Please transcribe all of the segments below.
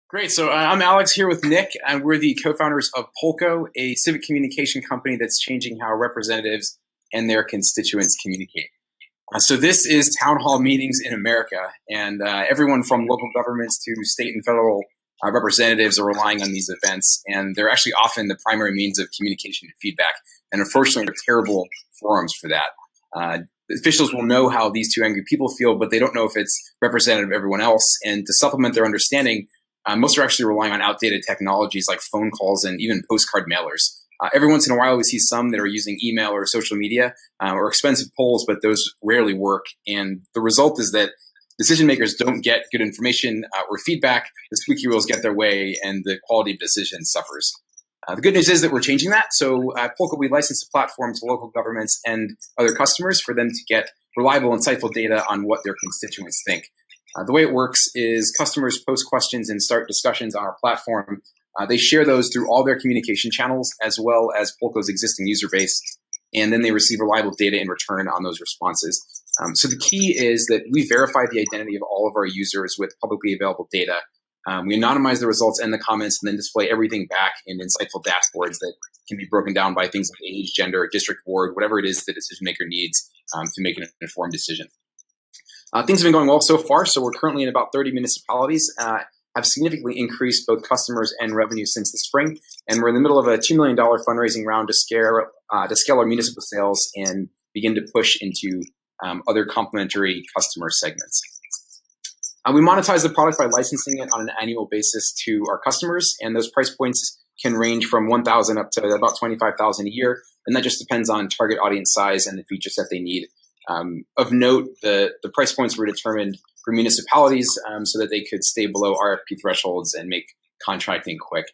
Great. So I'm Alex here with Nick, and we're the co-founders of Polco, a civic communication company that's changing how representatives and their constituents communicate. So this is town hall meetings in America, and everyone from local governments to state and federal representatives are relying on these events, and they're actually often the primary means of communication and feedback. And unfortunately, they're terrible forums for that. Officials will know how these two angry people feel, but they don't know if it's representative of everyone else. And to supplement their understanding, most are actually relying on outdated technologies like phone calls and even postcard mailers. Every once in a while, we see some that are using email or social media or expensive polls, but those rarely work. And the result is that decision makers don't get good information or feedback. The squeaky wheels get their way, and the quality of decision suffers. The good news is that we're changing that. So at Polco, we license the platform to local governments and other customers for them to get reliable, insightful data on what their constituents think. The way it works is customers post questions and start discussions on our platform. They share those through all their communication channels as well as Polco's existing user base, and then they receive reliable data in return on those responses. So the key is that we verify the identity of all of our users with publicly available data. We anonymize the results and the comments and then display everything back in insightful dashboards that can be broken down by things like age, gender, district, ward, whatever it is the decision maker needs to make an informed decision. Things have been going well so far. So we're currently in about 30 municipalities, have significantly increased both customers and revenue since the spring. And we're in the middle of a $2 million fundraising round to scale our municipal sales and begin to push into other complementary customer segments. We monetize the product by licensing it on an annual basis to our customers, and those price points can range from $1,000 up to about $25,000 a year, and that just depends on target audience size and the features that they need. Of note, the price points were determined for municipalities so that they could stay below RFP thresholds and make contracting quick.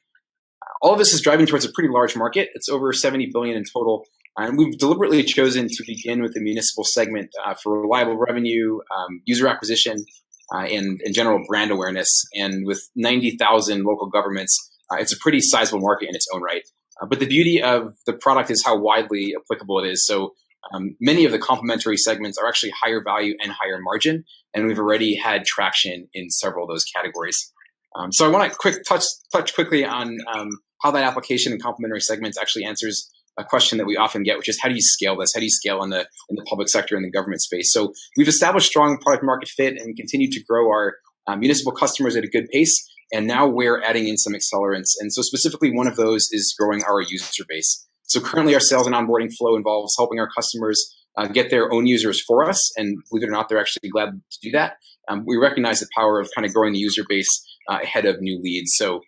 All of this is driving towards a pretty large market. It's over $70 billion in total. And we've deliberately chosen to begin with the municipal segment for reliable revenue, user acquisition, and general brand awareness. And with 90,000 local governments, it's a pretty sizable market in its own right. But the beauty of the product is how widely applicable it is. So many of the complementary segments are actually higher value and higher margin, and we've already had traction in several of those categories. So I want to touch quickly on how that application in complementary segments actually answers a question that we often get, which is how do you scale this? How do you scale in the public sector and the government space? So we've established strong product market fit and continue to grow our municipal customers at a good pace. And now we're adding in some accelerants. And so specifically one of those is growing our user base. So currently our sales and onboarding flow involves helping our customers get their own users for us. And believe it or not, they're actually glad to do that. We recognize the power of kind of growing the user base ahead of new leads. So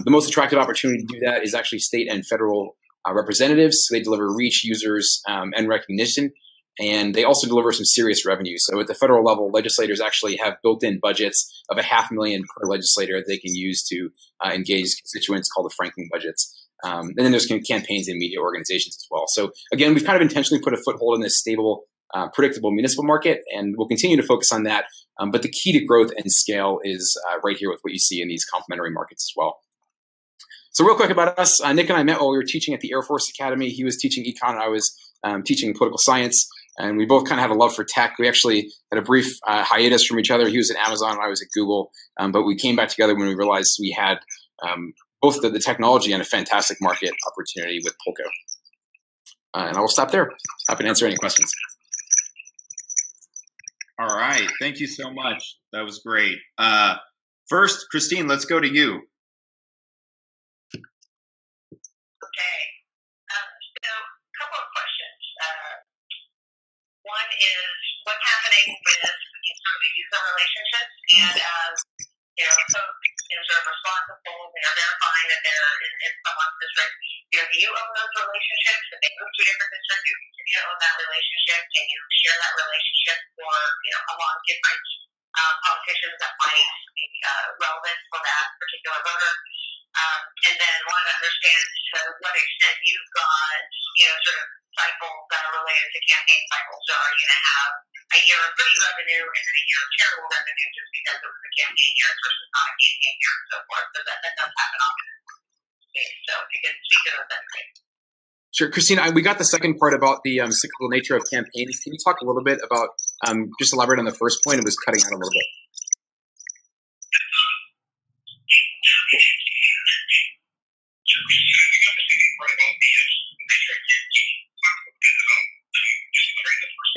the most attractive opportunity to do that is actually state and federal representatives. So they deliver reach, users, and recognition. And they also deliver some serious revenue. So at the federal level, legislators actually have built-in budgets of $500,000 per legislator that they can use to engage constituents called the franking budgets. And then there's campaigns and media organizations as well. So again, we've kind of intentionally put a foothold in this stable, predictable municipal market, and we'll continue to focus on that. But the key to growth and scale is right here with what you see in these complementary markets as well. So real quick about us, Nick and I met while we were teaching at the Air Force Academy. He was teaching econ, and I was teaching political science. And we both kind of had a love for tech. We actually had a brief hiatus from each other. He was at Amazon and I was at Google. But we came back together when we realized we had both the technology and a fantastic market opportunity with Polco. And I will stop there. Happy to answer any questions. All right. Thank you so much. That was great. First, Christine, let's go to you. Okay. So a couple of questions. One is what's happening with sort of the user relationships, and folks sort of responsible, verifying that they're in someone's district. Do you own those relationships? If they move to a different district, you continue to own that relationship, and you share that relationship for among different politicians that might be relevant for that particular voter. And then want to understand to what extent you've got sort of cycles that are related to campaign cycles. So are you going to have a year of good revenue and then a year of terrible revenue just because it was a campaign year versus not a campaign year and so forth? So that does happen often. Okay, so if you could speak to those, that'd be great. Sure, Christine, we got the second part about the cyclical nature of campaigns. Can you talk a little bit about, just elaborate on the first point? It was cutting out a little bit.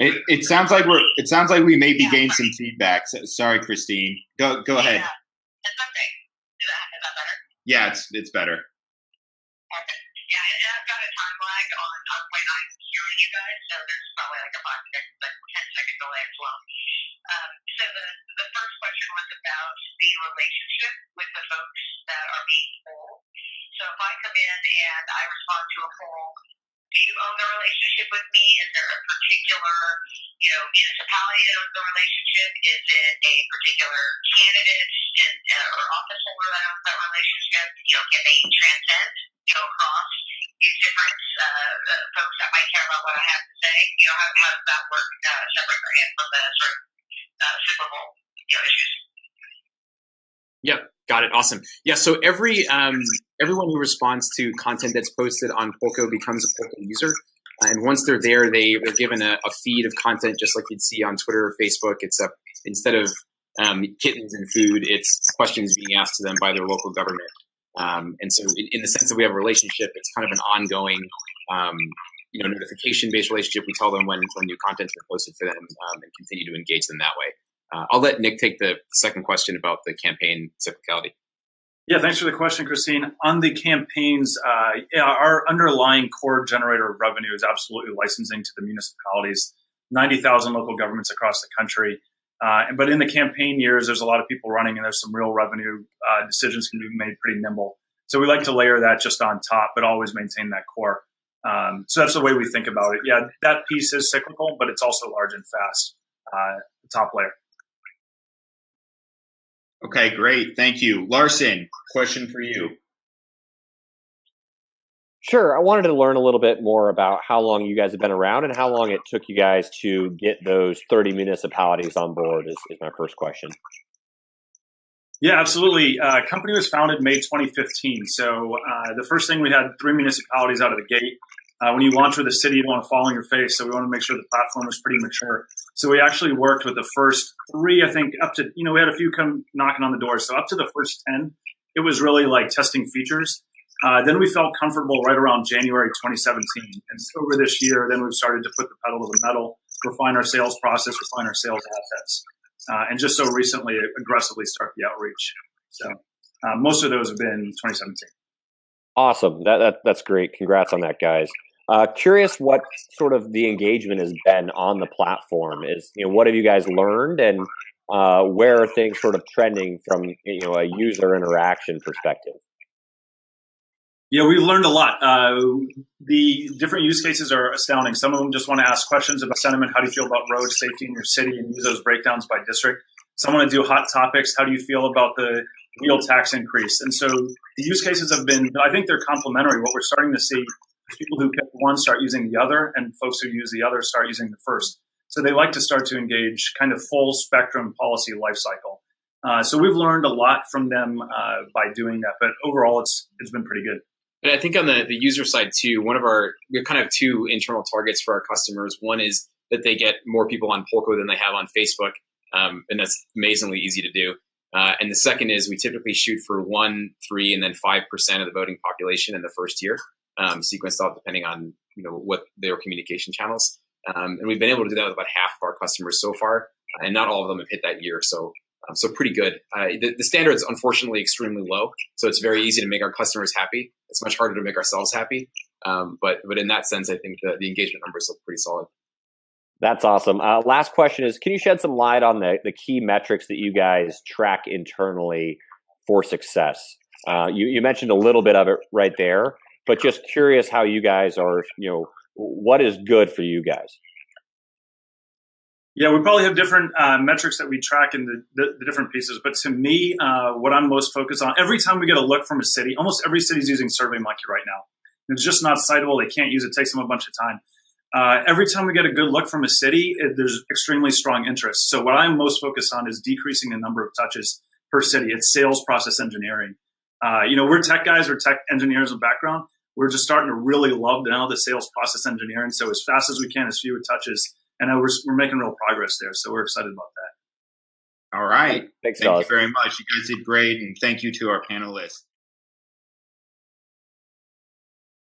It sounds like we maybe gained some feedback. So, sorry, Christine. Go ahead. It's okay. Is that better? Yeah, it's better. Okay. Yeah, and I've got a time lag on when I'm hearing you guys, so there's probably like a 10-second delay as well. So the first question was about the relationship with the folks that are being polled. So if I come in and I respond to a poll, do you own the relationship with me? Is there a particular, municipality that owns the relationship? Is it a particular candidate or office holder that owns that relationship? Can they transcend, across these different folks that might care about what I have to say? How does that work separate from the sort of Super Bowl, issues? Yep, got it. Awesome. Yeah, so everyone who responds to content that's posted on Polco becomes a Polco user. And once they're there, they're given a feed of content just like you'd see on Twitter or Facebook. Instead of kittens and food, it's questions being asked to them by their local government. And so in the sense that we have a relationship, it's kind of an ongoing notification-based relationship. We tell them when new content's been posted for them and continue to engage them that way. I'll let Nick take the second question about the campaign cyclicality. Yeah, thanks for the question, Christine. On the campaigns, our underlying core generator of revenue is absolutely licensing to the municipalities, 90,000 local governments across the country. But in the campaign years, there's a lot of people running and there's some real revenue decisions can be made pretty nimble. So we like to layer that just on top, but always maintain that core. So that's the way we think about it. Yeah, that piece is cyclical, but it's also large and fast, the top layer. Okay, great. Thank you. Larson, question for you. Sure. I wanted to learn a little bit more about how long you guys have been around and how long it took you guys to get those 30 municipalities on board is my first question. Yeah, absolutely. Company was founded May 2015. So the first thing, we had 3 municipalities out of the gate. When you launch with a city, you don't want to fall on your face. So we want to make sure the platform was pretty mature. So we actually worked with the first 3, I think, up to, we had a few come knocking on the door. So up to the first 10, it was really like testing features. Then we felt comfortable right around January 2017. And over this year, then we've started to put the pedal to the metal, refine our sales process, refine our sales assets. And just so recently, aggressively start the outreach. So most of those have been 2017. Awesome. That's great. Congrats on that, guys. Curious what sort of the engagement has been on the platform. What have you guys learned, and where are things sort of trending from a user interaction perspective? Yeah, we've learned a lot. The different use cases are astounding. Some of them just want to ask questions about sentiment. How do you feel about road safety in your city, and use those breakdowns by district? Some want to do hot topics. How do you feel about the wheel tax increase? And so the use cases have been, I think they're complementary. What we're starting to see, people who pick one start using the other, and folks who use the other start using the first. So they like to start to engage kind of full spectrum policy lifecycle. So we've learned a lot from them by doing that. But overall, it's been pretty good. And I think on the user side too, we have kind of 2 internal targets for our customers. One is that they get more people on Polco than they have on Facebook, and that's amazingly easy to do. And the second is we typically shoot for 1%, 3%, and then 5% of the voting population in the first year, sequenced out depending on what their communication channels. And we've been able to do that with about half of our customers so far, and not all of them have hit that year. So pretty good. The standard is unfortunately extremely low, so it's very easy to make our customers happy. It's much harder to make ourselves happy. But in that sense, I think the engagement numbers look pretty solid. That's awesome. Last question is, can you shed some light on the key metrics that you guys track internally for success? You mentioned a little bit of it right there, but just curious how you guys are, what is good for you guys? Yeah, we probably have different metrics that we track in the different pieces. But to me, what I'm most focused on, every time we get a look from a city, almost every city's using SurveyMonkey right now. It's just not citable. They can't use it. It takes them a bunch of time. Every time we get a good look from a city, there's extremely strong interest. So what I'm most focused on is decreasing the number of touches per city. It's sales process engineering. We're tech guys, we're tech engineers of background. We're just starting to really love now the sales process engineering. So as fast as we can, as few touches. And we're making real progress there. So we're excited about that. All right. Thanks, Thank you very much. You guys did great. And thank you to our panelists.